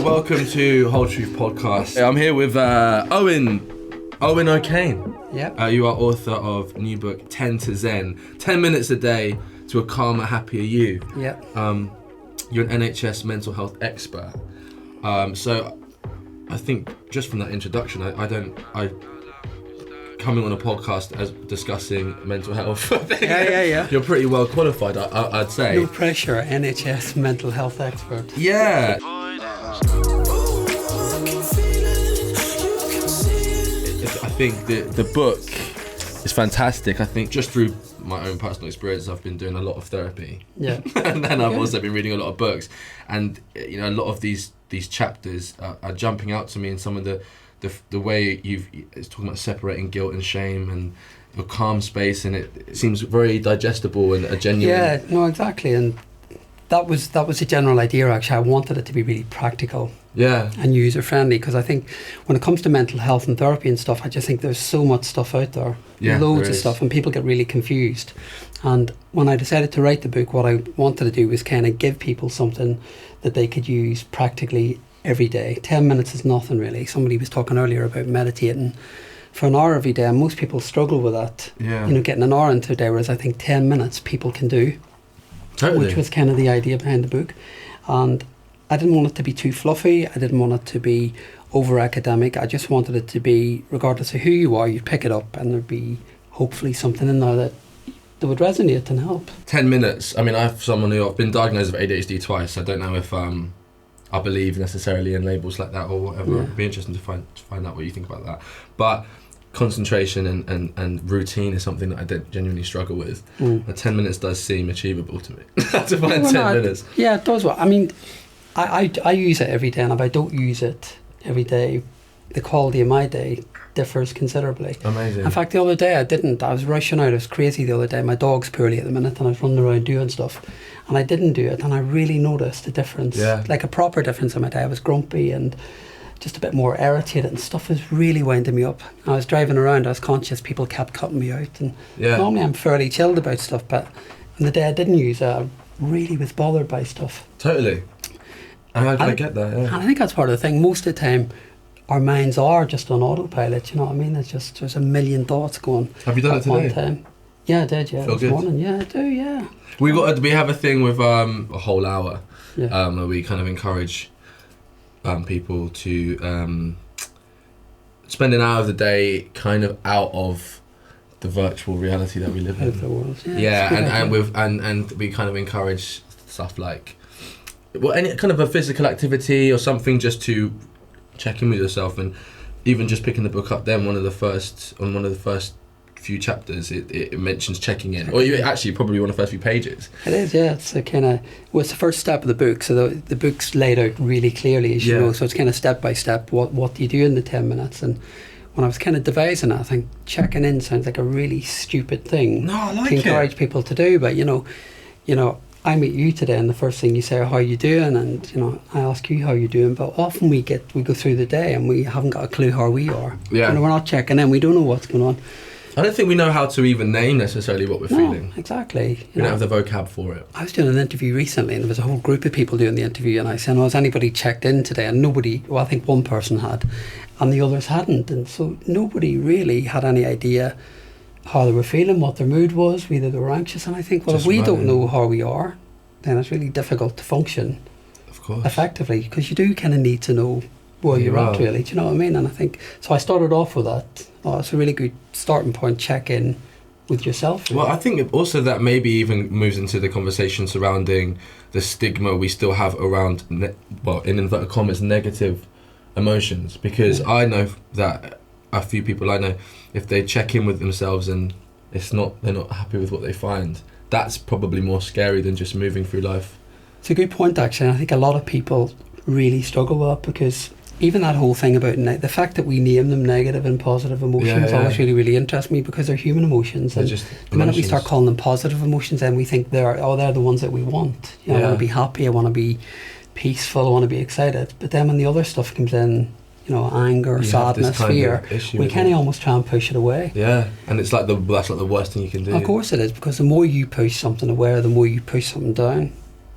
welcome to Whole Truth Podcast. I'm here with Owen O'Kane. Yeah. You are author of new book 10 to Zen, 10 minutes a day to a calmer, happier you. Yeah. You're an NHS mental health expert. So I think just from that introduction, I coming on a podcast as discussing mental health. Yeah. You're pretty well qualified, I'd say. No pressure, NHS mental health expert. Yeah. I think the book is fantastic. I think just through my own personal experience, I've been doing a lot of therapy. Yeah. And then I've also been reading a lot of books. And you know, a lot of these chapters are jumping out to me in some of the way it's talking about separating guilt and shame and a calm space, and it seems very digestible and a genuine. Yeah, no, exactly, and that was the general idea. Actually, I wanted it to be really practical. Yeah. And user friendly, because I think when it comes to mental health and therapy and stuff, I just think there's so much stuff out there, loads of stuff, and people get really confused. And when I decided to write the book, what I wanted to do was kind of give people something that they could use practically every day. 10 minutes is nothing really. Somebody was talking earlier about meditating for an hour every day, and most people struggle with that. Yeah. You know, getting an hour into a day, whereas I think 10 minutes people can do. Totally. Which was kind of the idea behind the book. And I didn't want it to be too fluffy. I didn't want it to be over academic. I just wanted it to be, regardless of who you are, you'd pick it up and there'd be hopefully something in there that would resonate and help. 10 minutes. I mean, I've been diagnosed with ADHD twice. I don't know if I believe necessarily in labels like that or whatever. Yeah. It'd be interesting to find out what you think about that. But concentration and routine is something that I genuinely struggle with. 10 minutes does seem achievable to me. To find 10 minutes. Yeah, it does. Well, I mean, I use it every day, and if I don't use it every day, the quality of my day differs considerably. Amazing. In fact, the other day I was rushing out. I was crazy the other day. My dog's poorly at the minute, and I was running around doing stuff, and I didn't do it, and I really noticed a difference. Yeah. Like a proper difference in my day. I was grumpy and just a bit more irritated, and stuff was really winding me up. I was driving around, I was conscious people kept cutting me out, and normally I'm fairly chilled about stuff, but on the day I didn't use it, I really was bothered by stuff. Totally. I get that, yeah. And I think that's part of the thing. Most of the time our minds are just on autopilot, you know what I mean? It's just, there's a million thoughts going. Have you done it today? One time. Yeah, I did, Feel this good? morning. Yeah, I do, yeah. We have a thing with a whole hour Yeah. where we kind of encourage people to spend an hour of the day kind of out of the virtual reality that we live in. Out of the world. Yeah, and we kind of encourage stuff like any kind of a physical activity or something just to check in with yourself, and even just picking the book up. Then one of the first few chapters, it mentions checking in, or you actually probably one of the first few pages. It is, yeah. It's a kind of, well, it's the first step of the book, so the book's laid out really clearly, as you know. So it's kind of step by step. What do you do in the 10 minutes? And when I was kind of devising it, I think checking in sounds like a really stupid thing. No, I like to encourage people to do, but you know. I meet you today, and the first thing you say, "How are you doing?" And you know, I ask you how you're doing. But often we go through the day and we haven't got a clue how we are. Yeah. You know, we're not checking in. We don't know what's going on. I don't think we know how to even name necessarily what we're feeling. Exactly. We don't have the vocab for it. I was doing an interview recently, and there was a whole group of people doing the interview, and I said, "Has anybody checked in today?" And nobody. Well, I think one person had, and the others hadn't, and so nobody really had any idea how they were feeling, what their mood was, whether they were anxious. And I think, well, if we don't know how we are, then it's really difficult to function effectively, because you do kind of need to know where you're at, really. Do you know what I mean? And I think, so I started off with that. Oh, it's a really good starting point, check in with yourself. Really. Well, I think also that maybe even moves into the conversation surrounding the stigma we still have around, in inverted commas, negative emotions, because I know that a few people I know, if they check in with themselves and they're not happy with what they find, that's probably more scary than just moving through life. It's a good point, actually. I think a lot of people really struggle with that, because even that whole thing about the fact that we name them negative and positive emotions always really interests me, because they're human emotions. And just the minute we start calling them positive emotions, then we think they're the ones that we want. I want to be happy, I want to be peaceful, I want to be excited. But then when the other stuff comes in, anger, sadness, fear, we kind of almost try and push it away. Yeah, and it's like that's like the worst thing you can do. Of course it is, because the more you push something away, the more you push something down.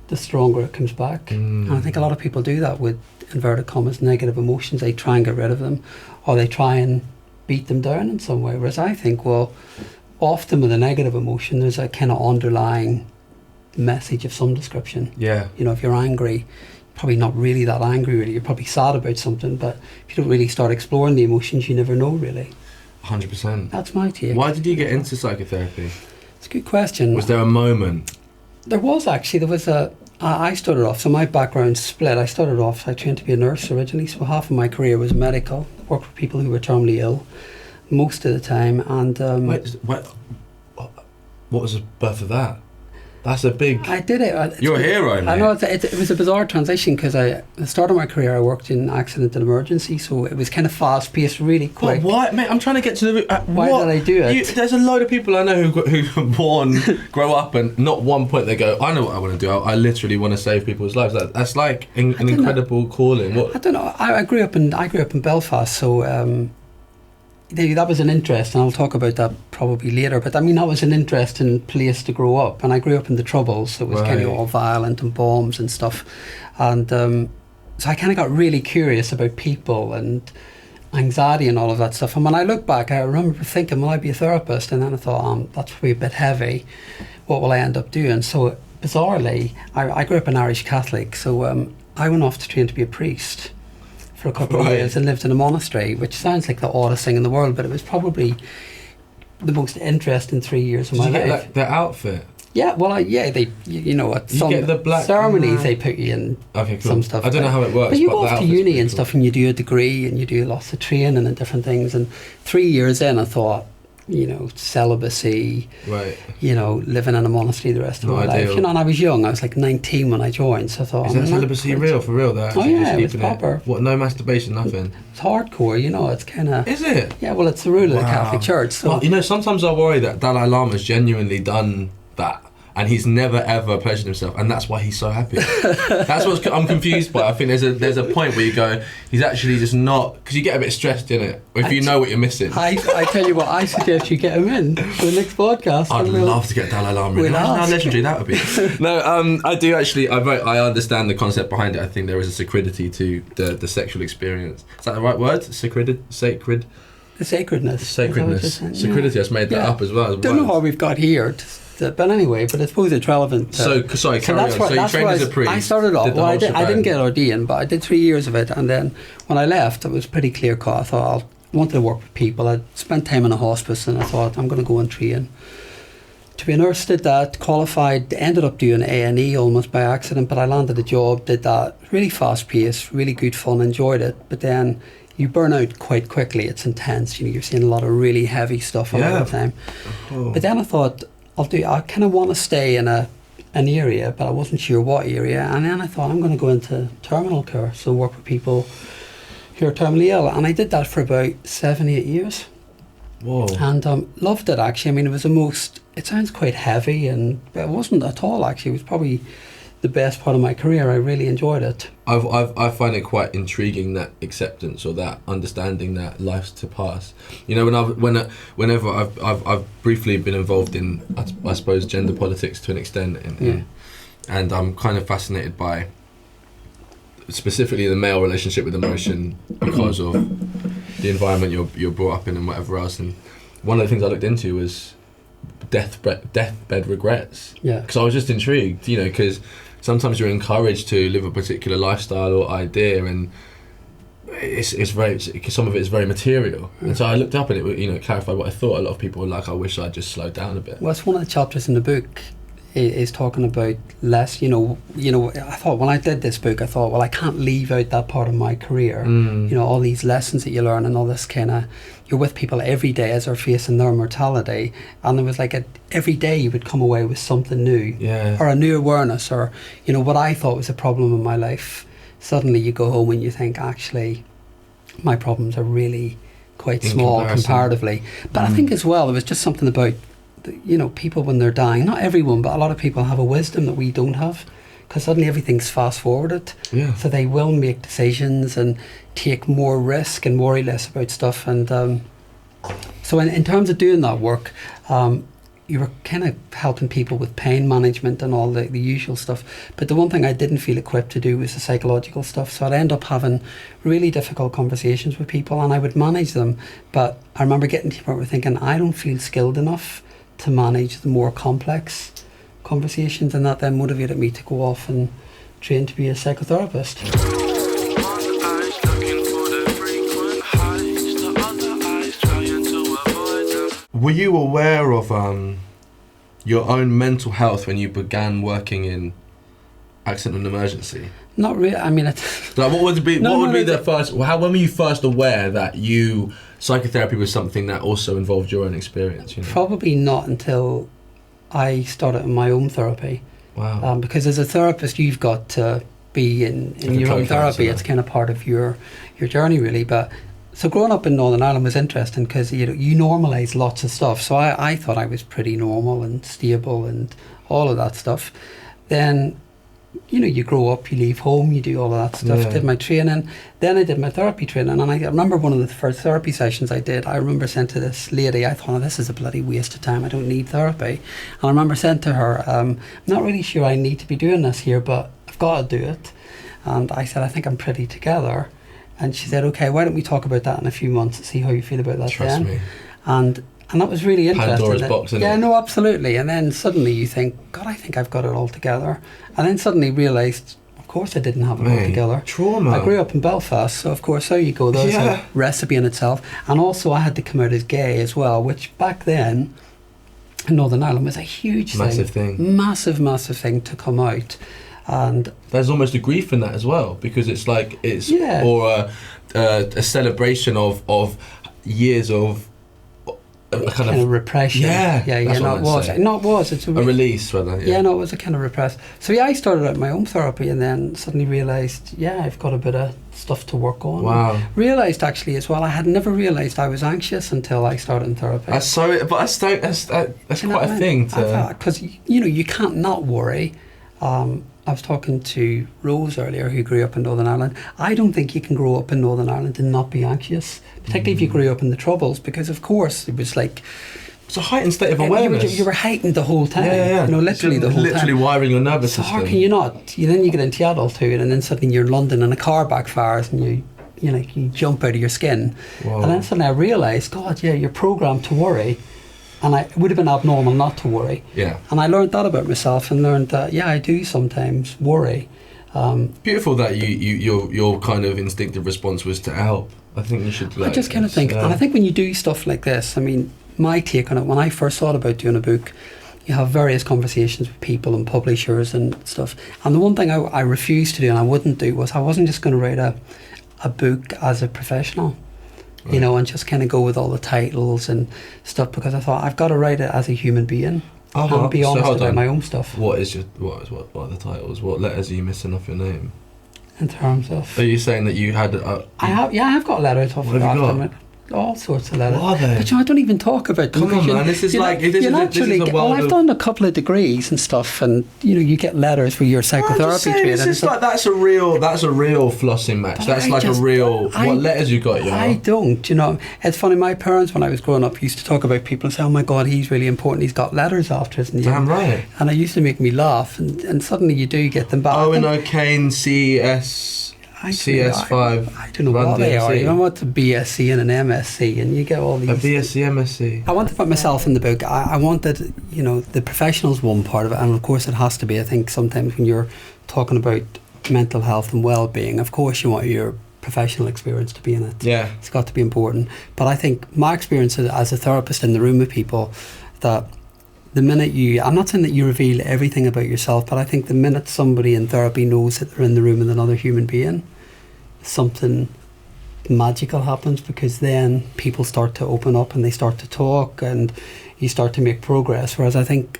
the stronger it comes back. And I think a lot of people do that with inverted commas negative emotions. They try and get rid of them, or they try and beat them down in some way. Whereas I think, well, often with a negative emotion, there's a kind of underlying message of some description. Yeah. You know, if you're angry, you're probably not really that angry, really. You're probably sad about something, but if you don't really start exploring the emotions, you never know, really. 100%. That's my take. Why did you get into psychotherapy? It's a good question. Was there a moment? There was actually. I started off, so my background split. I started off, I trained to be a nurse originally, so half of my career was medical, worked with people who were terminally ill most of the time. And what was the birth of that? That's a big... I did it. You're a hero, mate. I know, it was a bizarre transition because at the start of my career I worked in accident and emergency, so it was kind of fast paced, really quick. But why, mate? I'm trying to get to the... why did I do it? There's a load of people I know who are born, grow up, and not one point they go, I know what I want to do. I literally want to save people's lives. That's like an incredible calling. What? I don't know. I grew up in Belfast, so that was an interest, and I'll talk about that probably later. But I mean, that was an interesting place to grow up, and I grew up in the Troubles. So it was kind of all violent and bombs and stuff, and so I kind of got really curious about people and anxiety and all of that stuff. And when I look back, I remember thinking, will I be a therapist? And then I thought, that's probably a bit heavy. What will I end up doing? So bizarrely, I grew up an Irish Catholic, so I went off to train to be a priest for a couple of years and lived in a monastery, which sounds like the oddest thing in the world, but it was probably the most interesting 3 years of my life. Did you get their outfit? Yeah, well, at some get the black ceremonies they put you in some stuff. I don't know how it works. But you go off to uni and stuff, and you do a degree and you do lots of training and different things. And 3 years in, I thought, celibacy, right? Living in a monastery the rest of my life. And I was young. I was like 19 when I joined, so I thought, is that celibacy real for real? Oh yeah, it was proper. What? No masturbation, nothing. It's hardcore. It's kind of. Is it? Yeah. Well, it's the rule of the Catholic Church. So well, sometimes I worry that Dalai Lama's genuinely done that. And he's never ever pleasured himself, and that's why he's so happy. That's what I'm confused by. I think there's a point where you go, he's actually just not, because you get a bit stressed in it if you know what you're missing. I tell you what, I suggest you get him in for the next podcast. I'd love to get Dalai Lama in. Imagine how legendary that would be. No, I do actually. I understand the concept behind it. I think there is a sacredity to the sexual experience. Is that the right word? Sacred. The sacredness. Sacredness. Sacredity. I made that up as well. Don't know how we've got here. But anyway, I suppose it's relevant. Carry on. So you trained as a priest. I started off. I didn't get ordained, but I did 3 years of it. And then when I left, it was pretty clear cut. I thought I wanted to work with people. I'd spent time in a hospice, and I thought I'm going to go and train to be a nurse. Did that, qualified, ended up doing A&E almost by accident, but I landed a job, did that, really fast paced, really good fun, enjoyed it. But then you burn out quite quickly. It's intense. You're seeing a lot of really heavy stuff a lot of the time. Oh. But then I thought, I kind of want to stay in an area, but I wasn't sure what area. And then I thought, I'm going to go into terminal care, so work with people who are terminally ill. And I did that for about 7-8 years. Whoa. And loved it, actually. I mean, it sounds quite heavy, but it wasn't at all, actually. It was probably the best part of my career. I really enjoyed it. I find it quite intriguing, that acceptance or that understanding that life's to pass. Whenever I've briefly been involved in, I suppose, gender politics to an extent, and I'm kind of fascinated by specifically the male relationship with emotion because of the environment you're brought up in and whatever else. And one of the things I looked into was deathbed regrets. Yeah. Because I was just intrigued, because sometimes you're encouraged to live a particular lifestyle or idea, and it's very, some of it is very material. And so I looked up, and it clarified what I thought. A lot of people were like, I wish I'd just slowed down a bit. Well, it's one of the chapters in the book is talking about less. I thought when I did this book, I thought, well, I can't leave out that part of my career. All these lessons that you learn and all this kind of, you're with people every day as they're facing their mortality, and there was like every day you would come away with something new, or a new awareness, or what I thought was a problem in my life. Suddenly you go home and you think, actually, my problems are really quite small comparatively. But I think as well, there was just something about people when they're dying, not everyone, but a lot of people have a wisdom that we don't have, because suddenly everything's fast forwarded. So they will make decisions and take more risk and worry less about stuff. And so in terms of doing that work, you were kind of helping people with pain management and all the usual stuff. But the one thing I didn't feel equipped to do was the psychological stuff. So I'd end up having really difficult conversations with people, and I would manage them. But I remember getting to the point where thinking, I don't feel skilled enough to manage the more complex conversations, and that then motivated me to go off and train to be a psychotherapist. Were you aware of your own mental health when you began working in accident and emergency? Not really. I mean, like, what would be the first? When were you first aware that psychotherapy was something that also involved your own experience? You know? Probably not until I started my own therapy. Wow. Because as a therapist, you've got to be in your own therapy. It's kind of part of your journey, really. But so growing up in Northern Ireland was interesting because you normalise lots of stuff. So I thought I was pretty normal and stable and all of that stuff. Then, you grow up, you leave home, you do all of that stuff. Yeah. Did my training. Then I did my therapy training. And I remember one of the first therapy sessions I did, I remember saying to this lady, I thought, this is a bloody waste of time. I don't need therapy. And I remember saying to her, I'm not really sure I need to be doing this here, but I've got to do it. And I said, I think I'm pretty together. And she said, okay, why don't we talk about that in a few months and see how you feel about that. Trust me. And that was really interesting. Pandora's box, isn't it? Yeah, no, absolutely. And then suddenly you think, God, I think I've got it all together. And then suddenly realised, of course I didn't have it all together. Trauma. I grew up in Belfast, so of course, there you go. There's a recipe in itself. And also I had to come out as gay as well, which back then in Northern Ireland was a huge thing. Massive thing to come out. And there's almost a grief in that as well, because it's like or a celebration of years of a kind of repression. It was. It's a release, rather. Yeah, no, it was a kind of repressed. So I started out my own therapy, and then suddenly realised, I've got a bit of stuff to work on. Wow. Realised actually as well, I had never realised I was anxious until I started in therapy. That's quite a thing to. Because you can't not worry. I was talking to Rose earlier, who grew up in Northern Ireland. I don't think you can grow up in Northern Ireland and not be anxious, particularly if you grew up in the Troubles, because of course it was like... It's a heightened state of awareness. You were heightened the whole time. Yeah. Literally the whole time. Literally wiring your nervous system. system. So how can you not? Then you get into adulthood, and then suddenly you're in London and a car backfires and you jump out of your skin. Whoa. And then suddenly I realised, God, you're programmed to worry. And it would have been abnormal not to worry. Yeah. And I learned that about myself, and learned that I do sometimes worry. Beautiful that your kind of instinctive response was to help. I think you should. I just kind of think, and I think when you do stuff like this, I mean, my take on it, when I first thought about doing a book, you have various conversations with people and publishers and stuff. And the one thing I refused to do and I wouldn't do was I wasn't just going to write a book as a professional. Right. And just kind of go with all the titles and stuff, because I thought I've got to write it as a human being and be honest about my own stuff. What are the titles? What letters are you missing off your name? In terms of... Are you saying that you had... I've got letters off what have you got? All sorts of letters. What are they? But I don't even talk about them. Come on, man. This is like... This is the world I've done a couple of degrees and stuff, and you get letters for your psychotherapy training. It's just like that's a real flossing match. That's like a real... What letters you got, I don't, It's funny, my parents, when I was growing up, used to talk about people and say, oh my God, he's really important, he's got letters after his name. Damn right. And it used to make me laugh, and suddenly you do get them back. Owen O'Kane, CS5. I don't know what they are. You want a BSc and an MSc, and you get all these. A BSc, MSc. I want to put myself in the book. I wanted, the professional's one part of it, and of course it has to be. I think sometimes when you're talking about mental health and well-being, of course you want your professional experience to be in it. Yeah. It's got to be important. But I think my experience as a therapist in the room with people, that the minute I'm not saying that you reveal everything about yourself, but I think the minute somebody in therapy knows that they're in the room with another human being, something magical happens, because then people start to open up and they start to talk and you start to make progress. Whereas I think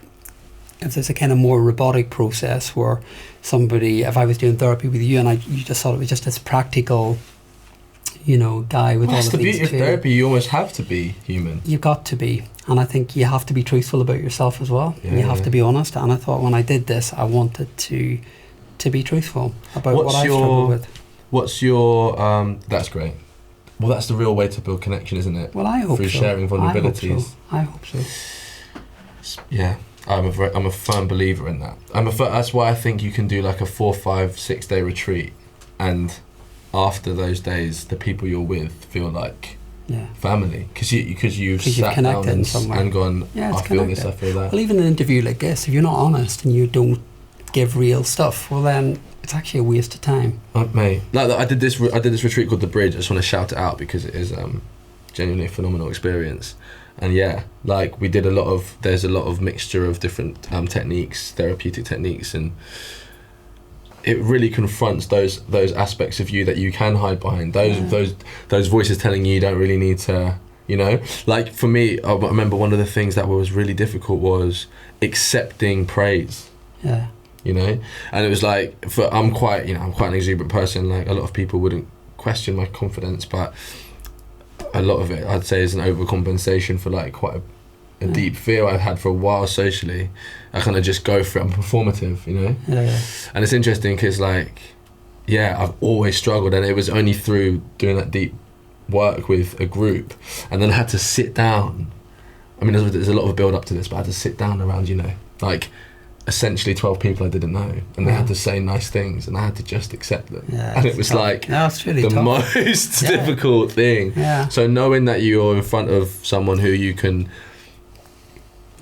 if there's a kind of more robotic process where somebody, if I was doing therapy with you and you just thought it was just this practical, guy with all of these... That's the beauty of therapy, you almost have to be human. You've got to be. And I think you have to be truthful about yourself as well. Yeah, you have to be honest. And I thought when I did this, I wanted to be truthful about what I struggled with. What's your... that's great. Well, that's the real way to build connection, isn't it? Well, I hope Through sharing vulnerabilities. I hope so. Yeah, I'm a firm believer in that. That's why I think you can do like a 4, 5, 6 day retreat, and after those days, the people you're with feel like family, because you've sat down and gone, I feel this, I feel that. Well, even an interview like this, if you're not honest and you don't give real stuff, well then it's actually a waste of time. Mate, like I did this retreat called The Bridge. I just want to shout it out because it is genuinely a phenomenal experience. And yeah, like there's a lot of mixture of different techniques, therapeutic techniques, and it really confronts those aspects of you that you can hide behind, those voices telling you don't really need to, you know. Like for me, I remember one of the things that was really difficult was accepting praise. Yeah. You know, and it was like, I'm quite an exuberant person. Like a lot of people wouldn't question my confidence, but a lot of it I'd say is an overcompensation for like quite a deep fear I've had for a while socially. I kind of just go for it. I'm performative, you know. Yeah. And it's interesting because like, I've always struggled, and it was only through doing that deep work with a group, and then I had to sit down. I mean, there's a lot of build up to this, but I had to sit down around, you know, like essentially 12 people I didn't know, and they had to say nice things, and I had to just accept them. And it was like really the most difficult thing. So knowing that you're in front of someone who you can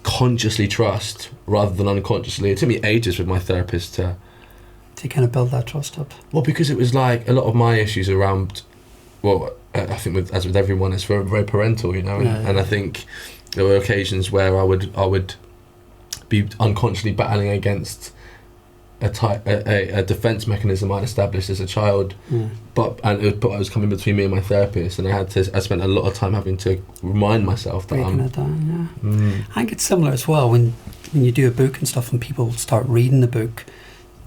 consciously trust rather than unconsciously, it took me ages with my therapist to kind of build that trust up. Well, because it was like a lot of my issues around, I think as with everyone, it's very, very parental, you know. And I think there were occasions where I would be unconsciously battling against a defense mechanism I'd established as a child, but it was coming between me and my therapist, and I spent a lot of time having to remind myself that breaking it down. I think it's similar as well when you do a book and stuff, and people start reading the book.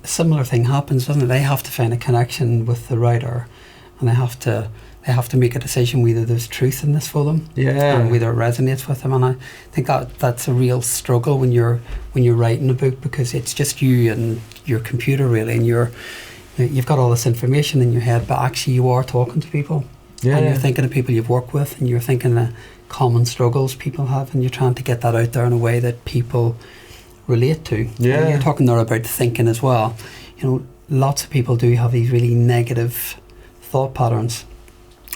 A similar thing happens, doesn't it? They have to find a connection with the writer, and they have to make a decision whether there's truth in this for them, and whether it resonates with them. And I think that's a real struggle when you're writing a book, because it's just you and your computer really, and you've got all this information in your head, but actually you are talking to people, and you're thinking of people you've worked with, and you're thinking of common struggles people have, and you're trying to get that out there in a way that people relate to. And you're talking there about thinking as well. You know, lots of people do have these really negative thought patterns,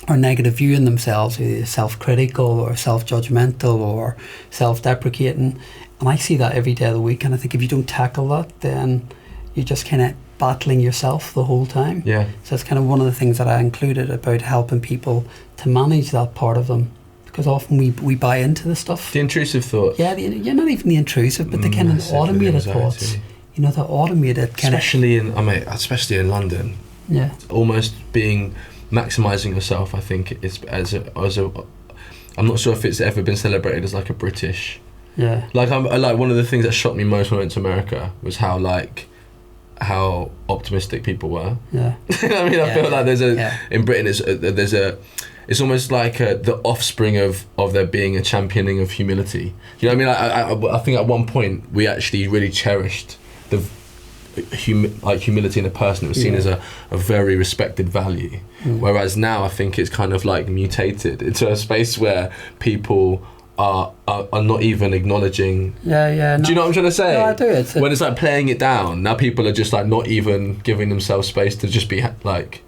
or negative view in themselves, either self-critical or self-judgmental or self-deprecating. And I see that every day of the week, and I think if you don't tackle that, then you're just kind of battling yourself the whole time. So it's kind of one of the things that I included about helping people to manage that part of them, because often we buy into the stuff. The intrusive thoughts. You're not even the intrusive, but the kind of automated thoughts. You know, the automated kind especially in London. Almost being maximising yourself, I think, is I'm not sure if it's ever been celebrated as like a British. Like one of the things that shocked me most when I went to America was how optimistic people were. You know what I mean? I feel like in Britain it's almost like the offspring of there being a championing of humility. You know what I mean? I think at one point we actually really cherished the humility in a person. It was seen as a very respected value, whereas now I think it's kind of like mutated into a space where people are not even acknowledging. Do you know what I'm trying to say? No, I do. When it's like playing it down, now people are just like not even giving themselves space to just be like.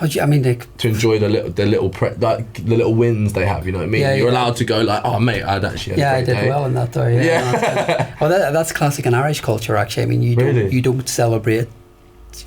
I mean, to enjoy the little wins they have, you know what I mean? You're allowed to go like, oh mate, I'd actually had a great I did day. well in that though. Well, that's classic in Irish culture actually. I mean, you don't celebrate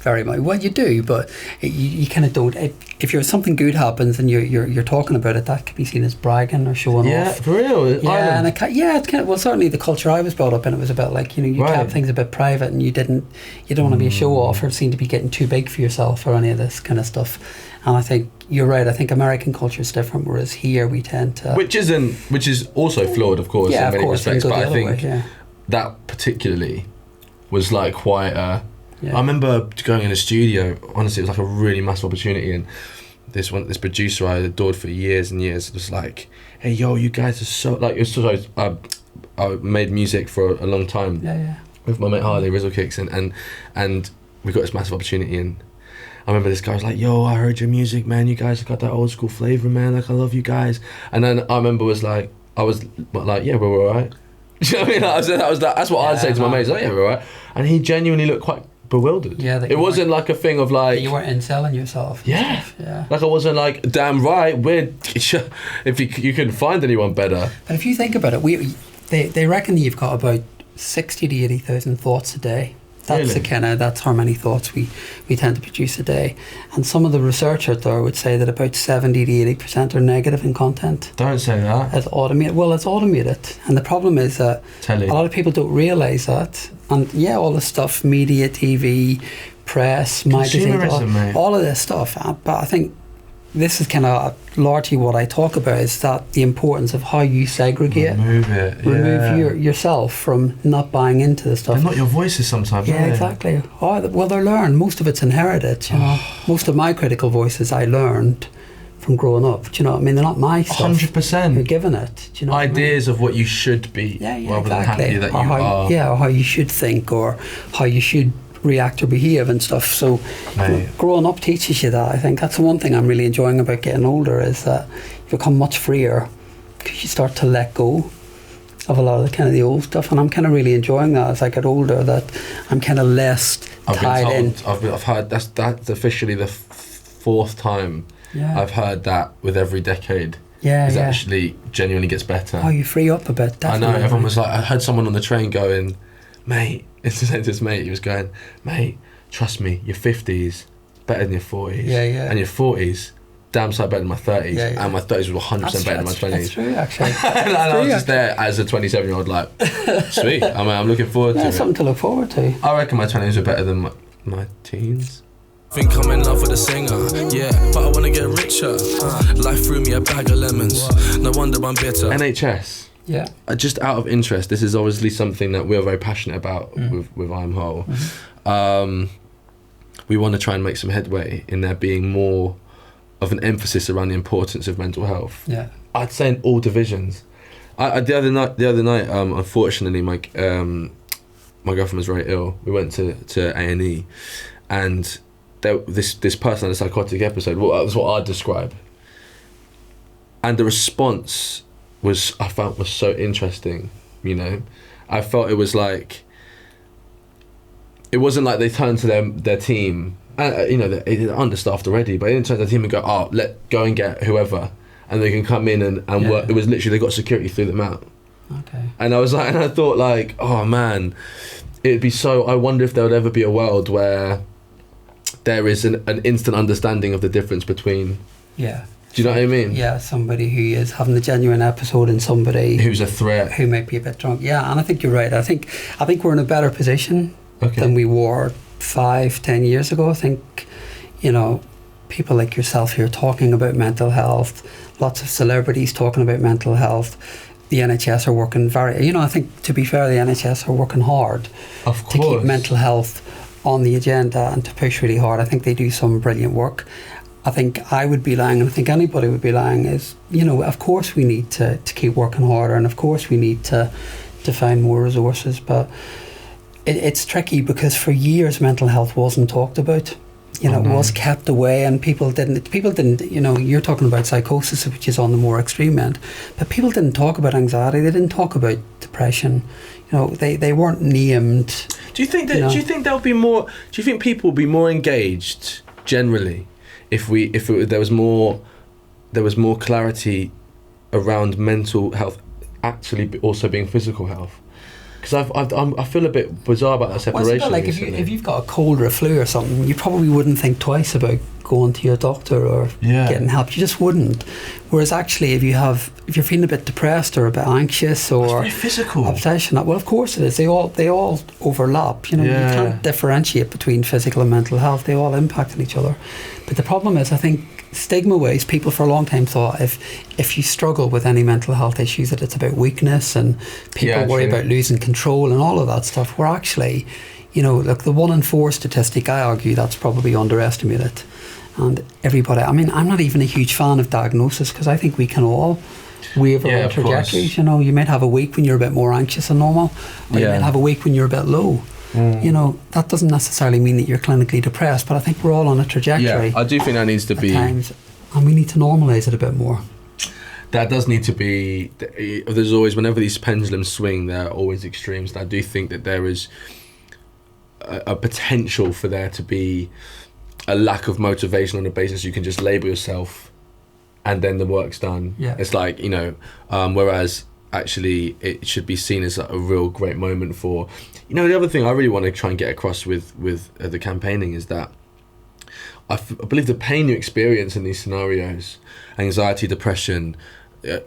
very much. Well, you do, but you kind of don't. If something good happens and you're talking about it, that could be seen as bragging or showing off. Yeah, for real. And it's kind of, well, certainly the culture I was brought up in, it was about like, you know, you kept things a bit private, and you don't want to be a show off or seem to be getting too big for yourself or any of this kind of stuff. And I think you're right. I think American culture is different, whereas here we tend to, which is also flawed, of course, in many respects. But I think that particularly was like quite a. I remember going in a studio. Honestly, it was like a really massive opportunity, and this producer I adored for years and years was like, "Hey, yo, you guys are so like." I made music for a long time with my mate Harley, Rizzle Kicks, and we got this massive opportunity. And I remember this guy was like, "Yo, I heard your music, man. You guys have got that old school flavor, man. Like, I love you guys." And then I remember I was like, "Yeah, we're all right." Do you know what I mean? Like, I said, that's what I'd say to my mates. Oh yeah, we're all right. And he genuinely looked quite bewildered. Yeah, it wasn't like a thing of like you weren't selling yourself. Yeah, yeah. Like I wasn't like, damn right, if you couldn't find anyone better. But if you think about it, they reckon that you've got about 60 to 80,000 thoughts a day. That's Really? that's how many thoughts we tend to produce a day. And some of the research out there would say that about 70 to 80% are negative in content. Don't say that. It's automated. Well, it's automated. And the problem is that a lot of people don't realise that. And yeah, all this stuff, media, TV, press, magazines, all of this stuff. But I think this is kind of largely what I talk about, is that the importance of how you segregate. Remove yourself from not buying into the stuff. They're not your voices sometimes, Yeah, exactly. Oh, well, they're learned. Most of it's inherited. You know? Most of my critical voices I learned from growing up. Do you know what I mean? They're not my stuff. 100%. You're given it. Do you know Ideas of what you should be, rather than happy that you are. Yeah, or how you should think, or how you should react or behave and stuff. So growing up teaches you that. I think that's the one thing I'm really enjoying about getting older, is that you become much freer because you start to let go of a lot of the kind of the old stuff, and I'm kind of really enjoying that as I get older, that I'm kind of less tied in. I've heard that's officially the fourth time I've heard that with every decade. It actually genuinely gets better. Oh, you free up a bit, definitely. I know, everyone was like, I heard someone on the train going, mate, it's this mate, he was going, mate, trust me, your 50s better than your 40s. And your 40s damn sight better than my 30s. And my 30s were 100% better than my 20s. That's true, actually. And I was just there as a 27-year-old like, sweet, I'm looking forward to it. Something to look forward to. I reckon my 20s were better than my teens. Think I'm in love with a singer, yeah, but I wanna get richer. Life threw me a bag of lemons, no wonder I'm bitter. NHS. Yeah. Just out of interest, this is obviously something that we're very passionate about with IAMWHOLE. We want to try and make some headway in there being more of an emphasis around the importance of mental health. Yeah. I'd say in all divisions. The other night, unfortunately, my girlfriend was very ill. We went to A&E, and this person had a psychotic episode. Well, that was what I'd describe. And the response I found was so interesting, you know. I felt it was like, it wasn't like they turned to their team, you know, they're understaffed already, but they didn't turn to their team and go, go and get whoever, and they can come in and work. It was literally, they got security, threw them out. Okay. And I thought like, oh man, it'd be so, I wonder if there would ever be a world where there is an instant understanding of the difference between... Yeah. Do you know what I mean? Yeah, somebody who is having a genuine episode and somebody who's a threat, who might be a bit drunk. Yeah, and I think you're right. I think we're in a better position than we were 5-10 years ago. I think, you know, people like yourself here talking about mental health, lots of celebrities talking about mental health. The NHS are working I think, to be fair, the NHS are working hard to keep mental health on the agenda and to push really hard. I think they do some brilliant work. I think I would be lying, and I think anybody would be lying, is, you know, of course we need to keep working harder, and of course we need to find more resources, but it's tricky because for years mental health wasn't talked about. You know, it was kept away, and people didn't, you know, you're talking about psychosis, which is on the more extreme end, but people didn't talk about anxiety, they didn't talk about depression, you know, they weren't named. Do you think there'll be more, do you think people will be more engaged generally if there was more clarity around mental health actually also being physical health? Because I feel a bit bizarre about that separation. Well, like if you've got a cold or a flu or something, you probably wouldn't think twice about going to your doctor or getting help. You just wouldn't. Whereas actually, if you're feeling a bit depressed or a bit anxious or it's very physical obsession, well, of course it is. They all overlap. You know, you can't differentiate between physical and mental health. They all impact on each other. But the problem is, I think, stigma-wise, people for a long time thought if you struggle with any mental health issues that it's about weakness, and people worry about losing control and all of that stuff. Where actually, you know, like the 1 in 4 statistic, I argue that's probably underestimated. And everybody, I mean, I'm not even a huge fan of diagnosis because I think we can all waver on trajectories. You know, you might have a week when you're a bit more anxious than normal, or you might have a week when you're a bit low. You know, that doesn't necessarily mean that you're clinically depressed, but I think we're all on a trajectory. Yeah, I do think that needs to be... times, and we need to normalise it a bit more. that does need to be. There's always, whenever these pendulums swing, there are always extremes. And I do think that there is a potential for there to be a lack of motivation on the basis you can just label yourself and then the work's done. Yeah. It's like, whereas actually it should be seen as a real great moment for, the other thing I really want to try and get across with the campaigning is that I believe the pain you experience in these scenarios, anxiety, depression,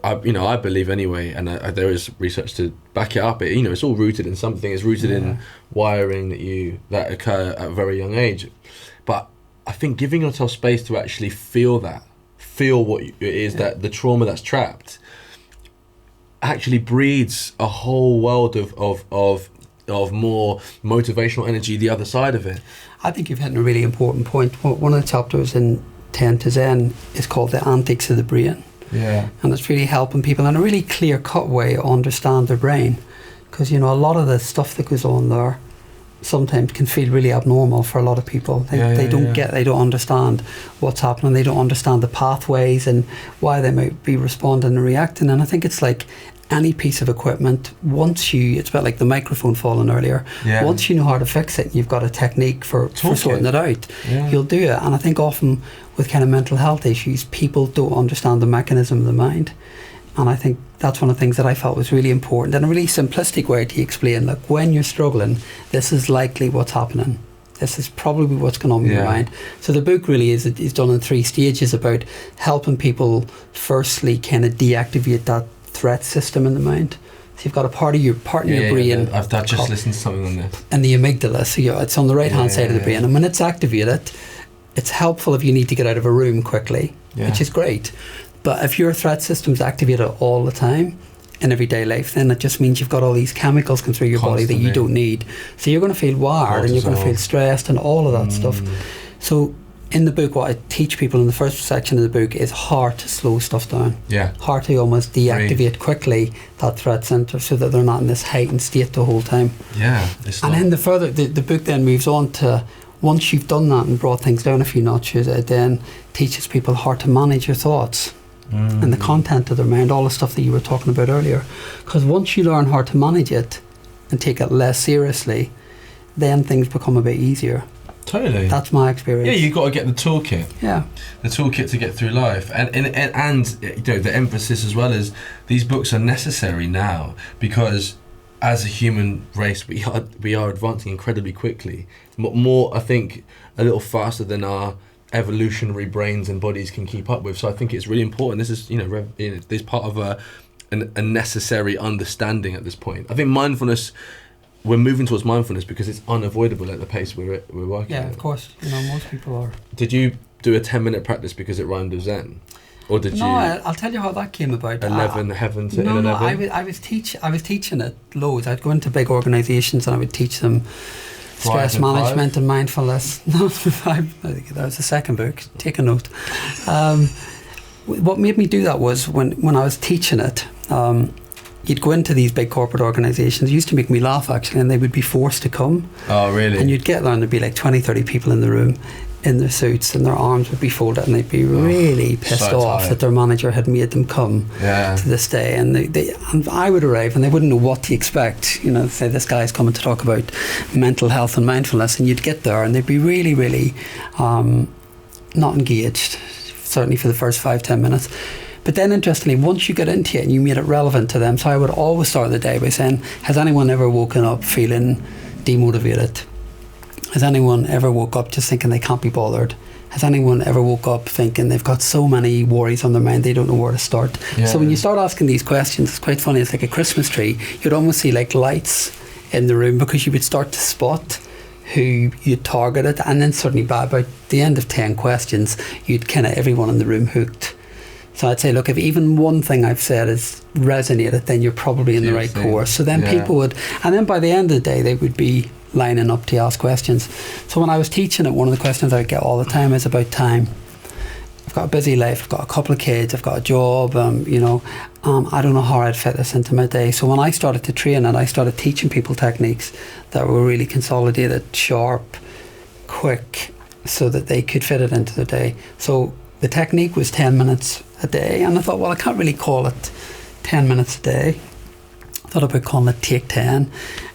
I believe anyway, and there is research to back it up. It's all rooted in something. It's rooted in wiring that occur at a very young age. But I think giving yourself space to actually feel what it is that the trauma that's trapped actually breeds a whole world of more motivational energy the other side of it. I think you've hit on a really important point. One of the chapters in 10 to Zen is called The Antics of the Brain. Yeah. And it's really helping people in a really clear-cut way to understand their brain. Because, a lot of the stuff that goes on there sometimes can feel really abnormal for a lot of people. They don't understand what's happening. They don't understand the pathways and why they might be responding and reacting. And I think it's like any piece of equipment, it's about like the microphone falling earlier. Yeah. Once you know how to fix it, you've got a technique for sorting it out. Yeah. You'll do it. And I think often with kind of mental health issues, people don't understand the mechanism of the mind. And I think that's one of the things that I felt was really important, and a really simplistic way to explain, look, when you're struggling, this is likely what's happening. This is probably what's going on in your mind. So the book really is done in 3 stages about helping people firstly kind of deactivate that threat system in the mind. So you've got a part in your brain. I've just listened to something on this. And the amygdala, so it's on the right hand side of the brain. And when it's activated, it's helpful if you need to get out of a room quickly, which is great. But if your threat system's activated all the time in everyday life, then it just means you've got all these chemicals going through your body that you don't need. So you're going to feel wired and you're going to feel stressed and all of that stuff. So in the book, what I teach people in the first section of the book is how to slow stuff down. Yeah. How to almost deactivate quickly that threat centre so that they're not in this heightened state the whole time. Yeah. And then the book then moves on to, once you've done that and brought things down a few notches, it then teaches people how to manage your thoughts. And the content of their mind, all the stuff that you were talking about earlier. Because once you learn how to manage it and take it less seriously, then things become a bit easier. Totally. That's my experience. Yeah, you've got to get the toolkit. Yeah. The toolkit to get through life. And the emphasis as well is these books are necessary now because as a human race we are advancing incredibly quickly. More, I think, a little faster than our evolutionary brains and bodies can keep up with. So I think it's really important. This is this part of a necessary understanding at this point. I think mindfulness, we're moving towards mindfulness because it's unavoidable at the pace we're working at. Yeah, of course. Most people are. Did you do a 10-minute practice because it rhymed with Zen? Or did No, I'll tell you how that came about. 11 heaven to 11? No, I was teaching it loads. I'd go into big organisations and I would teach them stress management and mindfulness. No, I think that was the second book. Take a note. What made me do that was when I was teaching it, you'd go into these big corporate organisations. It used to make me laugh, actually, and they would be forced to come. Oh, really? And you'd get there and there'd be like 20, 30 people in the room in their suits and their arms would be folded and they'd be really pissed off that their manager had made them come to this day. And and I would arrive and they wouldn't know what to expect. Say this guy's coming to talk about mental health and mindfulness, and you'd get there and they'd be really, really not engaged, certainly for the first 5-10 minutes. But then interestingly, once you get into it and you made it relevant to them, so I would always start the day by saying, has anyone ever woken up feeling demotivated? Has anyone ever woke up just thinking they can't be bothered? Has anyone ever woke up thinking they've got so many worries on their mind they don't know where to start? Yeah. So when you start asking these questions, it's quite funny. It's like a Christmas tree. You'd almost see like lights in the room because you would start to spot who you targeted, and then suddenly by about the end of 10 questions, you'd kind of everyone in the room hooked. So I'd say, look, if even one thing I've said has resonated, then you're probably in the right course. So then people would, and then by the end of the day, they would be lining up to ask questions. So when I was teaching it, one of the questions I would get all the time is about time. I've got a busy life, I've got a couple of kids, I've got a job, I don't know how I'd fit this into my day. So when I started to train and I started teaching people techniques that were really consolidated, sharp, quick, so that they could fit it into their day. So the technique was 10 minutes a day, and I thought, well, I can't really call it 10 minutes a day. I thought about calling it Take 10,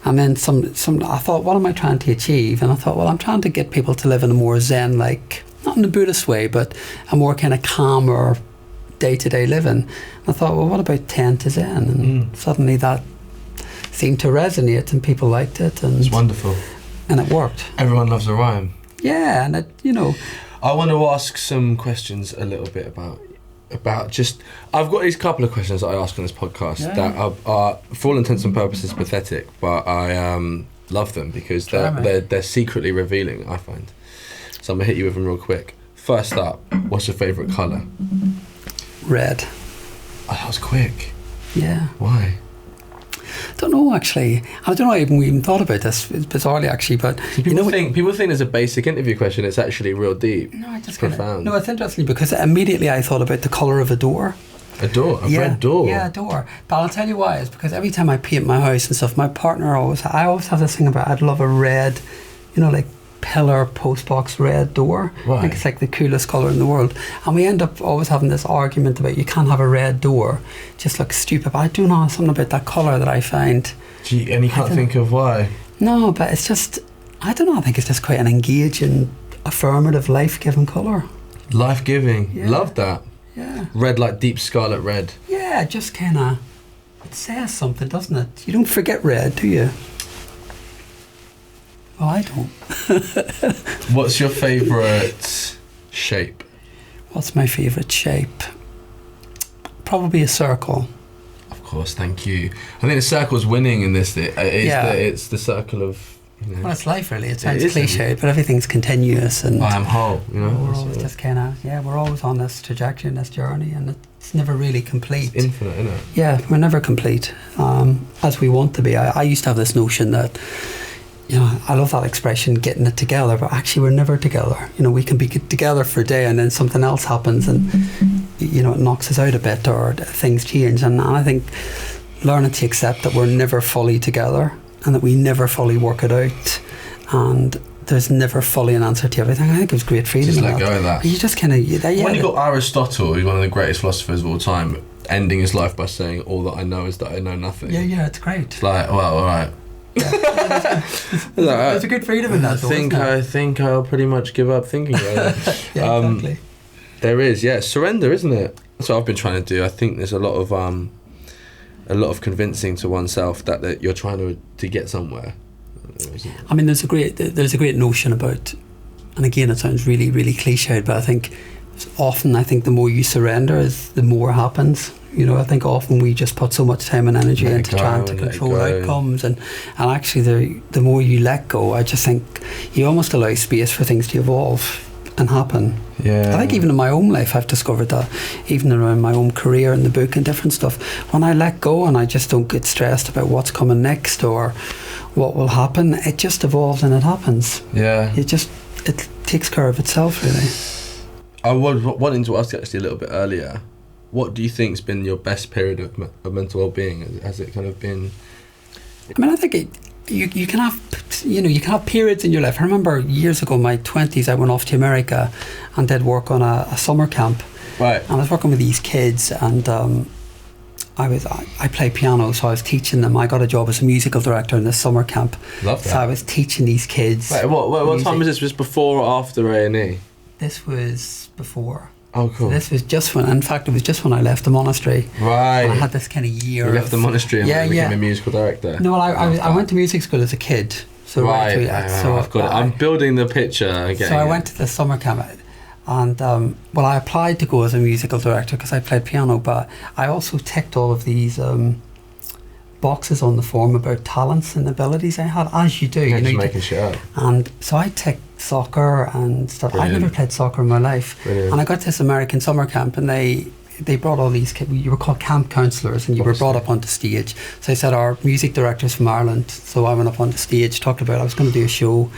and then I thought, what am I trying to achieve? And I thought, well, I'm trying to get people to live in a more Zen-like, not in a Buddhist way, but a more kind of calmer day-to-day living. I thought, well, what about 10 to Zen? And suddenly that seemed to resonate, and people liked it. And it's wonderful. And it worked. Everyone loves a rhyme. Yeah, and I want to ask some questions a little bit about just... I've got these couple of questions that I ask on this podcast that are, for all intents and purposes, pathetic, but I love them because they're secretly revealing, I find. So I'm going to hit you with them real quick. First up, what's your favourite colour? Red. Oh, that was quick. Yeah. Why? Don't know, actually. I don't know if we even thought about this, bizarrely, actually, but... See, people think it's a basic interview question. It's actually real deep. No, it's profound. No, it's interesting because immediately I thought about the colour of a door. A door? A red door? Yeah, a door. But I'll tell you why. It's because every time I paint my house and stuff, my partner I always have this thing about I'd love a red, like pillar post box red door. Right. I think it's like the coolest colour in the world. And we end up always having this argument about you can't have a red door. It just looks stupid. But I do know something about that colour that I find. And you can't think of why? No, but it's just, I don't know, I think it's just quite an engaging, affirmative, life-giving colour. Life-giving. Yeah. Love that. Yeah. Red, like deep scarlet red. Yeah, just kind of, it says something, doesn't it? You don't forget red, do you? Well, I don't. What's your favourite shape? What's my favourite shape? Probably a circle. Of course, thank you. I think the circle's winning in this. It's the circle of... Well, it's life, really. It sounds cliched, but everything's continuous. And YMWHOLE, we're always just kind of, we're always on this trajectory and this journey, and it's never really complete. It's infinite, isn't it? Yeah, we're never complete, as we want to be. I used to have this notion that, I love that expression, getting it together, but actually we're never together. We can be together for a day and then something else happens and, it knocks us out a bit or things change. And I think learning to accept that we're never fully together and that we never fully work it out and there's never fully an answer to everything. I think it was great freedom. Just let go of that. You just kind of... When you got Aristotle, who's one of the greatest philosophers of all time, ending his life by saying, all that I know is that I know nothing. Yeah, it's great. It's like, well, all right. There's a good freedom in that. I think I'll pretty much give up thinking about it. Exactly. There is, surrender, isn't it? That's what I've been trying to do. I think there's a lot of convincing to oneself that you're trying to get somewhere. I mean, there's a great notion about, and again, it sounds really, really cliched, but I think often the more you surrender, is the more happens. I think often we just put so much time and energy into trying to control outcomes, and actually the more you let go, I just think you almost allow space for things to evolve and happen. Yeah. I think even in my own life I've discovered that, even around my own career and the book and different stuff, when I let go and I just don't get stressed about what's coming next or what will happen, it just evolves and it happens. Yeah. It takes care of itself, really. I was wanting to ask you actually a little bit earlier, what do you think's been your best period of mental well-being? Has it kind of been... I mean, I think you can have periods in your life. I remember years ago, in my 20s, I went off to America and did work on a summer camp. Right. And I was working with these kids, and I play piano, so I was teaching them. I got a job as a musical director in this summer camp. Love that. So I was teaching these kids. Wait, what time was this? Was before or after A&E? This was before. Oh, cool. So this was just when, in fact, it was just when I left the monastery. Right. And I had this kind of year. You left the monastery and became a musical director. No, well, I went to music school as a kid. So right. So I've got it. I'm building the picture. So I went to the summer camp, and I applied to go as a musical director because I played piano, but I also ticked all of these boxes on the form about talents and abilities I had, as you do. Yeah, just making shit up. And so I ticked soccer and stuff. Brilliant. I never played soccer in my life. Brilliant. And I got to this American summer camp, and they brought all these kids. You were called camp counsellors, and you were brought up onto stage. So they said, our music director's from Ireland. So I went up onto stage, talked about I was going to do a show,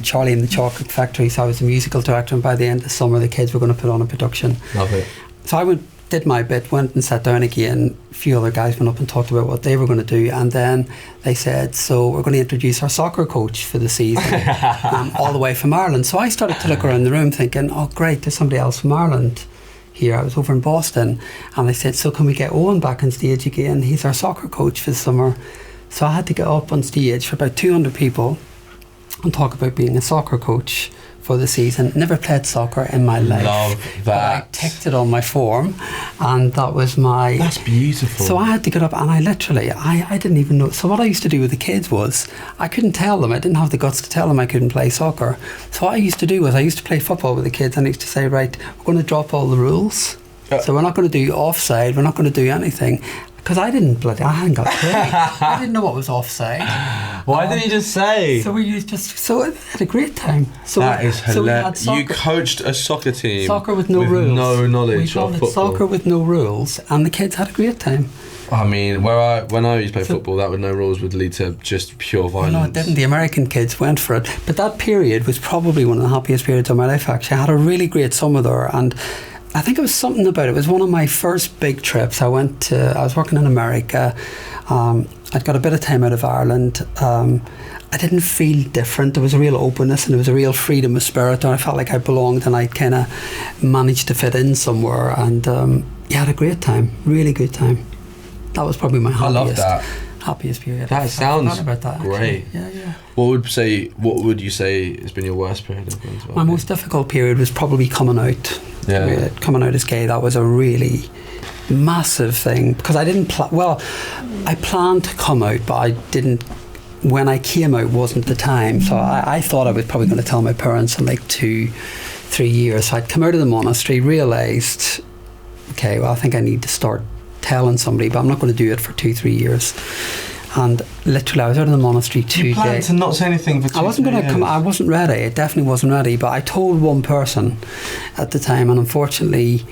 Charlie and the Chocolate Factory. So I was the musical director, and by the end of the summer the kids were going to put on a production. Love it. So I went did my bit, went and sat down again. A few other guys went up and talked about what they were going to do, and then they said, so we're going to introduce our soccer coach for the season, all the way from Ireland. So I started to look around the room thinking, oh great, there's somebody else from Ireland here. I was over in Boston, and they said, so can we get Owen back on stage again? He's our soccer coach for the summer. So I had to get up on stage for about 200 people and talk about being a soccer coach for the season. Never played soccer in my life. Love that. But I ticked it on my form, and that was my... That's beautiful. So I had to get up, and I didn't even know. So what I used to do with the kids was, I couldn't tell them, I didn't have the guts to tell them I couldn't play soccer. So what I used to do was, I used to play football with the kids, and I used to say, right, we're going to drop all the rules. So we're not going to do offside, we're not going to do anything. Because I hadn't got training. I didn't know what was offside. Why didn't you just say? So we had a great time. So that is hilarious. So you coached a soccer team. Soccer with no rules. No knowledge we called of it football. Soccer with no rules, and the kids had a great time. I mean, when I used to play football, that with no rules would lead to just pure violence. No, it didn't. The American kids went for it. But that period was probably one of the happiest periods of my life, actually. I had a really great summer there, and I think it was something about it. It was one of my first big trips. I was working in America. I'd got a bit of time out of Ireland. I didn't feel different. There was a real openness, and there was a real freedom of spirit, and I felt like I belonged, and I kind of managed to fit in somewhere, and had a great time, really good time. That was probably my happiest period. That sounds about that, great. Yeah. What would you say has been your worst period of your life? My most difficult period was probably coming out. Yeah. Coming out as gay, that was a really massive thing, because I didn't I planned to come out, but I didn't. When I came out wasn't the time, so I thought I was probably going to tell my parents in like 2-3 years. So I'd come out of the monastery, realised, okay, well, I think I need to start telling somebody, but I'm not going to do it for 2-3 years. And literally, I was out of the monastery 2 days. You planned to not say anything for 2 years? I wasn't going to come. I wasn't ready. I definitely wasn't ready. But I told one person at the time, and unfortunately,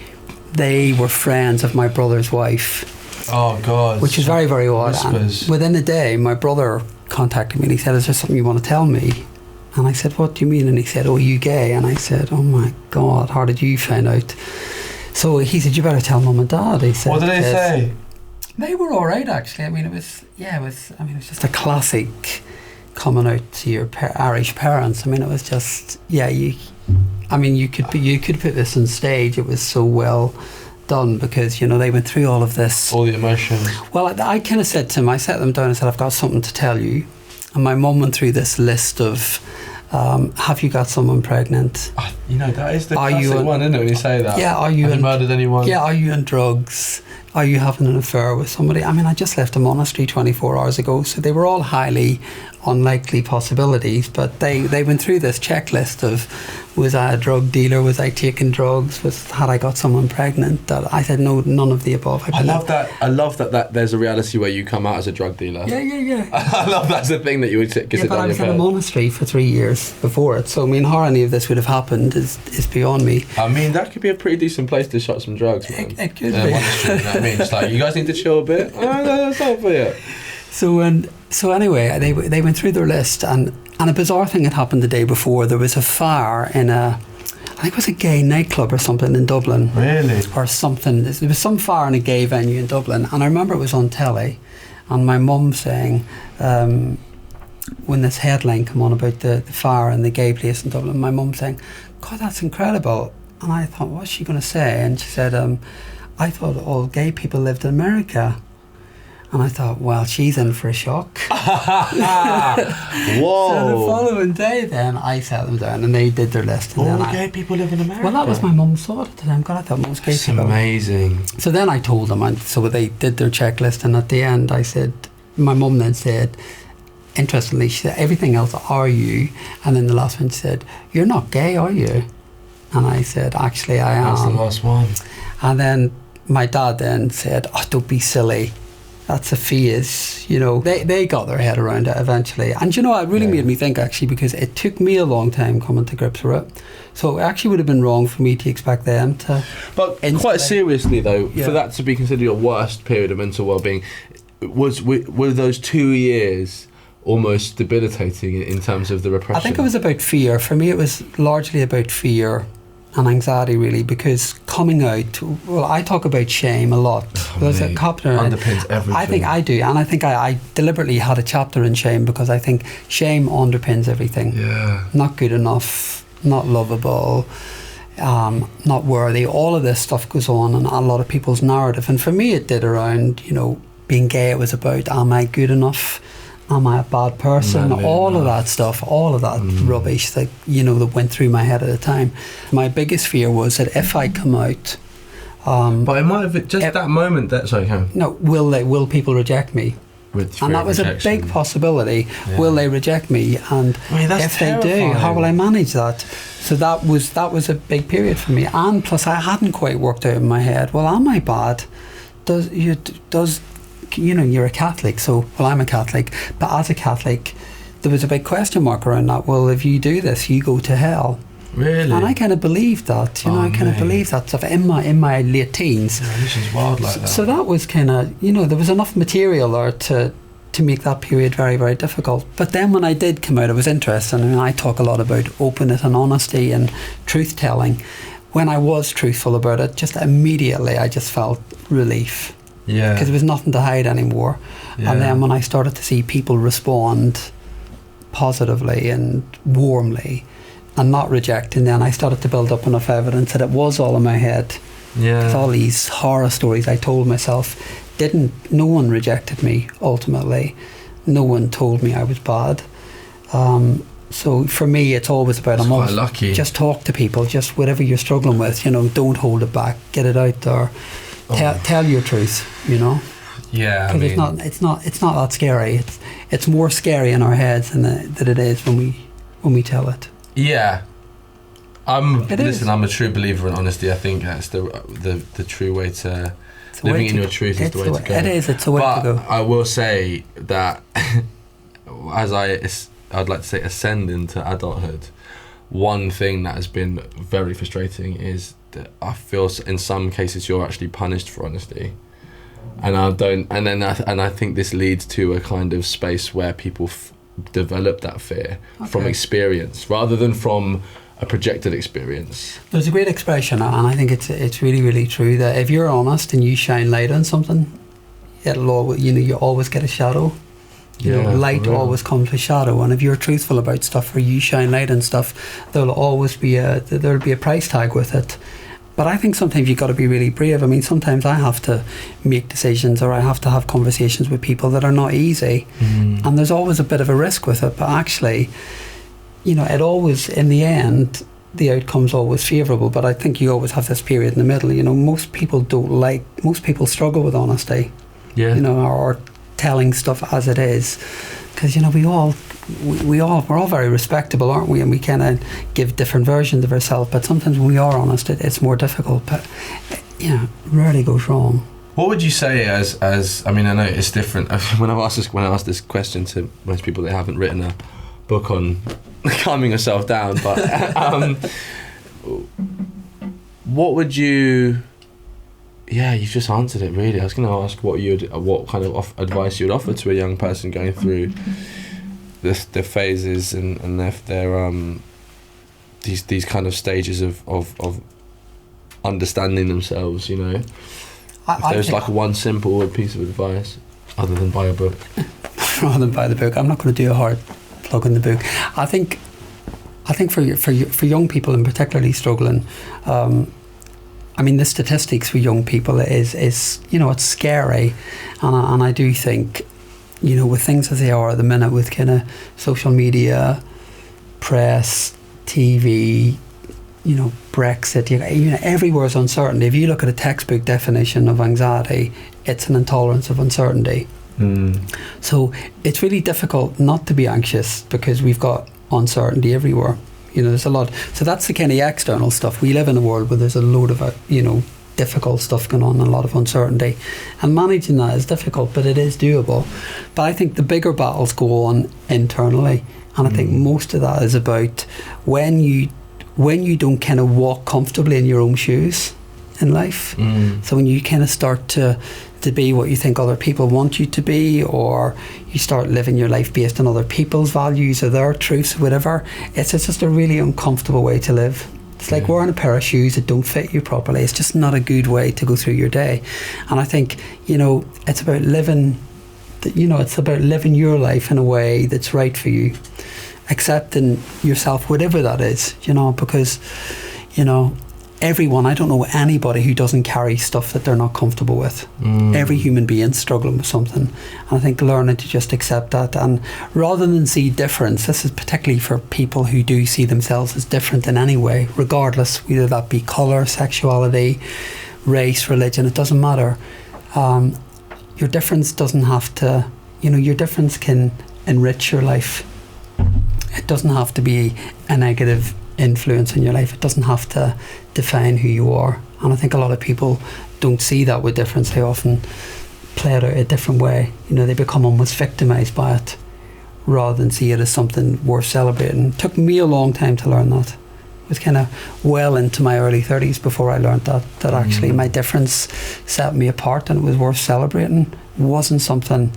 they were friends of my brother's wife. Oh God! Which is very, very odd. Whispers. And within a day, my brother contacted me and he said, "Is there something you want to tell me?" And I said, "What do you mean?" And he said, "Oh, are you gay?" And I said, "Oh my God, how did you find out?" So he said, "You better tell Mum and Dad." He said, "What did they say?" They were all right, actually. I mean, it was just a classic coming out to your Irish parents. I mean, it was just, you could put this on stage. It was so well done, because they went through all of this, all the emotions. Well, I kind of said to them, I sat them down and said, "I've got something to tell you." And my mum went through this list of, have you got someone pregnant? That is the classic one, isn't it, when you say that? Yeah, have you murdered anyone? Yeah, are you on drugs? Are you having an affair with somebody? I mean, I just left a monastery 24 hours ago, so they were all highly unlikely possibilities, but they went through this checklist of, was I a drug dealer, was I taking drugs, had I got someone pregnant? That I said no, none of the above. I love that there's a reality where you come out as a drug dealer. Yeah. I love that's the thing that you would sit down. But I was in a monastery for 3 years before it, so I mean, how any of this would have happened is beyond me. I mean, that could be a pretty decent place to shot some drugs, man. It could be. Monastery, you know what I mean? It's like, you guys need to chill a bit. That's not for you. So anyway, they went through their list, and a bizarre thing had happened the day before. There was a fire in I think it was a gay nightclub or something in Dublin. Really? Or something. There was some fire in a gay venue in Dublin, and I remember it was on telly, and my mum saying, when this headline came on about the fire in the gay place in Dublin, my mum saying, "God, that's incredible." And I thought, what's she going to say? And she said, "I thought all gay people lived in America." And I thought, well, she's in for a shock. Whoa. So the following day then, I sat them down and they did their list. And all the gay people live in America? Well, that was my mum's thought at the time. God, I thought most gay people. That's amazing. So then I told them, and so they did their checklist, and at the end I said, my mum then said, interestingly, she said, "Everything else, are you?" And then the last one, she said, "You're not gay, are you?" And I said, "Actually, I am." That's the last one. And then my dad then said, "Oh, don't be silly. That's a phase." They got their head around it eventually. And it really made me think, actually, because it took me a long time coming to grips with it. So it actually would have been wrong for me to expect them to. But quite seriously, though, for that to be considered your worst period of mental well-being, were those 2 years almost debilitating in terms of the repression? I think it was about fear. For me, it was largely about fear and anxiety, really, because coming out, well, I talk about shame a lot. There's a chapter underpins everything. I think I do, and I think I deliberately had a chapter in shame because I think shame underpins everything. Yeah. Not good enough, not lovable, not worthy. All of this stuff goes on in a lot of people's narrative, and for me, it did around, you know, being gay. It was about, am I good enough? Am I a bad person? All of that stuff, all of that rubbish that, you know, that went through my head at the time. My biggest fear was that if I come out, but it might have just that moment that will people reject me? And that was a big possibility. Yeah. Will they reject me? And if terrifying. They do, how will I manage that? So that was a big period for me. And plus, I hadn't quite worked out in my head, well, am I bad? You know, you're a Catholic, so, well, I'm a Catholic, but as a Catholic, there was a big question mark around that. Well, if you do this, you go to hell. Really? And I kind of believed that, you know, I kind of believed that stuff in my late teens. Yeah, religion's wild like that. So that was kind of, you know, there was enough material there to make that period very, very difficult. But then when I did come out, it was interesting. I mean, I talk a lot about openness and honesty and truth-telling. When I was truthful about it, just immediately I just felt relief. Yeah. Because there was nothing to hide anymore. Yeah. And then when I started to see people respond positively and warmly and not rejecting, then I started to build up enough evidence that it was all in my head. Yeah. Because all these horror stories I told myself, no one rejected me ultimately. No one told me I was bad. So for me, it's always about, I'm always lucky. Just talk to people, just whatever you're struggling with, you know, don't hold it back, get it out there. Tell your truth, you know. Yeah, because it's not that scary. It's more scary in our heads than it is when we tell it. Yeah, I'm a true believer in honesty. I think that's the true way to living in your truth is the way to go. It is. It's the way to go. I will say that as I'd like to say ascend into adulthood, one thing that has been very frustrating is that I feel in some cases you're actually punished for honesty, and I think this leads to a kind of space where people develop that fear from experience rather than from a projected experience. There's a great expression, and I think it's really, really true, that if you're honest and you shine light on something, you always get a shadow. You know, light always comes with shadow, and if you're truthful about stuff or you shine light on stuff, there'll always be a price tag with it. But I think sometimes you've got to be really brave. I mean, sometimes I have to make decisions or I have to have conversations with people that are not easy, and there's always a bit of a risk with it, but actually, you know, it always, in the end, the outcome's always favourable. But I think you always have this period in the middle. You know, most people struggle with honesty. Yeah. You know, or telling stuff as it is, because, you know, we're all very respectable, aren't we? And we kind of give different versions of ourselves. But sometimes when we are honest, it's more difficult. But, you know, rarely goes wrong. What would you say as I mean, I know it's different. When I asked this question to most people, they haven't written a book on calming yourself down. But what would you? Yeah, you've just answered it. Really, I was going to ask what kind of advice you would offer to a young person going through the phases and their these kind of stages of understanding themselves. You know, if there's like one simple piece of advice other than buy a book. Rather than buy the book, I'm not going to do a hard plug in the book. I think for young people and particularly struggling. I mean, the statistics for young people is you know, it's scary, and I do think, you know, with things as they are at the minute, with kind of social media, press, TV, you know, Brexit, you know, everywhere's uncertainty. If you look at a textbook definition of anxiety, it's an intolerance of uncertainty. So it's really difficult not to be anxious because we've got uncertainty everywhere. You know, there's a lot. So that's the kind of external stuff. We live in a world where there's a load of, you know, difficult stuff going on and a lot of uncertainty. And managing that is difficult, but it is doable. But I think the bigger battles go on internally. And I think most of that is about when you don't kind of walk comfortably in your own shoes in life. So when you kind of start to be what you think other people want you to be, or you start living your life based on other people's values or their truths, whatever, it's just a really uncomfortable way to live. It's like wearing a pair of shoes that don't fit you properly. It's just not a good way to go through your day. And I think, it's about living, it's about living your life in a way that's right for you. Accepting yourself, whatever that is, because, everyone, I don't know anybody who doesn't carry stuff that they're not comfortable with. Every human being's struggling with something. And I think learning to just accept that, and rather than see difference, this is particularly for people who do see themselves as different in any way, regardless, whether that be colour, sexuality, race, religion, it doesn't matter. Your difference doesn't have to, your difference can enrich your life. It doesn't have to be a negative influence in your life. It doesn't have to define who you are. And I think a lot of people don't see that with difference. They often play it out a different way. They become almost victimised by it rather than see it as something worth celebrating. It took me a long time to learn that. It was kind of well into my early 30s before I learned that actually my difference set me apart and it was worth celebrating. It wasn't something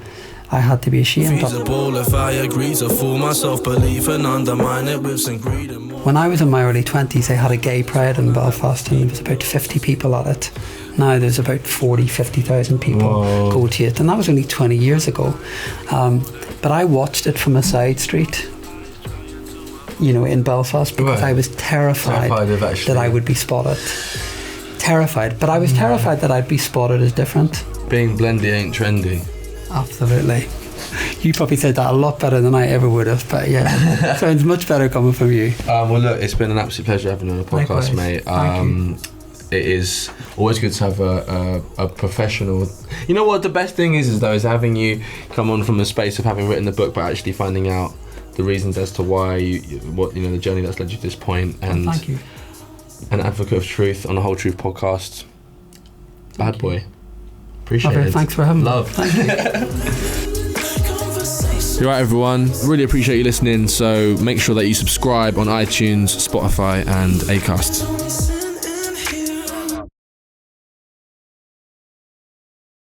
I had to be ashamed of. If I agree to fool myself, believe and undermine it with some greed and more. When I was in my early 20s, they had a gay pride in Belfast and there was about 50 people at it. Now there's about 50,000 people go to it, and that was only 20 years ago. But I watched it from a side street, in Belfast, because I was terrified that I would be spotted. Terrified. But I was terrified that I'd be spotted as different. Being blendy ain't trendy. Absolutely. You probably said that a lot better than I ever would have, but yeah, sounds much better coming from you. Well, look, it's been an absolute pleasure having you on the podcast, mate. Thank you. It is always good to have a professional. You know what the best thing is having you come on from a space of having written the book, but actually finding out the reasons as to why the journey that's led you to this point, and thank you. An advocate of truth on the Whole Truth podcast. Bad boy. Appreciate it. Thanks for having me. Love. Thank you. You're right, everyone. Really appreciate you listening. So make sure that you subscribe on iTunes, Spotify, and Acast.